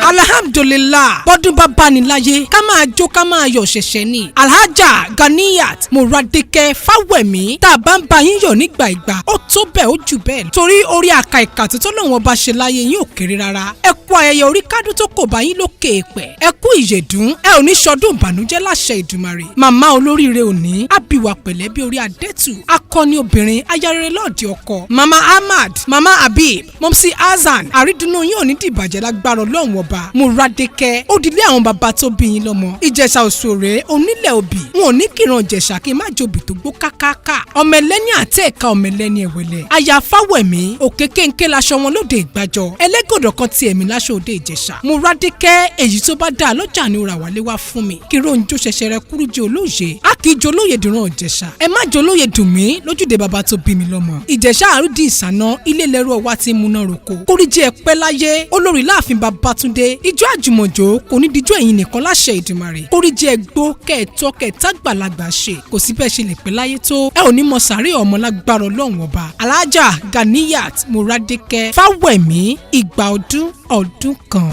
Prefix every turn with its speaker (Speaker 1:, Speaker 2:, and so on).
Speaker 1: alhamdulillah bọ́dún bá bá ní láyé ká máa jó ká máa yọ̀ ṣẹ̀ṣẹ̀ ni. alhaja ganiyat Moradeke Fawemi tá a bá ń bá yín yọ̀ nígbà ìgbà ó tó bẹ́ẹ̀ ó jù bẹ́ẹ̀ torí orí àka ìkà tó lọ́wọ́n bá ṣe láyé yín ò kéré rárá. ẹ kú ayẹyẹ orí kádùn tó kò bá yín lókè èèpẹ̀. ẹ kú ìyèdún ẹ ò ní ṣọdún ìbànújẹ́ láṣẹ Ìdùmarè. màmá olóríire òní àbíwá pẹ̀lẹ́ bí orí adẹ́tù akọni obìnrin ayarere lọ́ọ̀dì ọkọ. mama Ahmad mama Habib mọ́mísí Hasan àrídùnnú yín ò ní dìbàjẹ́ lágbára Ọlọ́run ọba. Moradeke ó dilé àwọn bàbá tó bí yín lọ́mọ. Ìjẹ̀ṣà Òṣòrè onílẹ̀ òbí wọn ò ní kìran Ìjẹ̀ṣà kí n má jòbì tó gbó kákáká. ọmọ ẹlẹ́ni àti ẹ̀ka ọmọ ẹlẹ́ni ẹ̀wẹ̀lẹ̀. aya Fawemi òkè kéńké laṣọ wọn lóde ìgbàjọ ẹlẹ́gọ̀dọ̀ kan ti ẹ̀mí láṣọ òde Ìjẹ̀ṣà. Moradeke èyí tó bá dáa lọ́jà ni ó ra wálé wá fún mi. kí ronjó ṣẹṣẹrẹ kúrú jẹ olóye a kì í jolóye dìran Ìjẹ̀ṣà. ẹ má jolóye dùn mí lójúde bàbá tó bí mi lọ́mọ. Ìjẹ̀ṣà àrùdí ìsàná ilé lẹ́rú ọwá ti múná roko. kórìjì ẹ pẹ́ láyé olórí láàfin Babátúndé ijó àjùmọ̀jò kò ní dijó ẹ̀yin nìkan láṣẹ Ìdùmarè. kórìjì ẹ gbó kẹ́ẹ̀tọ́ kẹ́ẹ̀tágbàlagbà ṣe kò sí bẹ́ẹ̀ ṣe lè pẹ́ láyé tó ẹ ò ní mọ sàárè ọmọ lágbára Ọlọ́run ọba. alhaja Ganiyat Moradeke Fawemi ìgbà ọdún kan.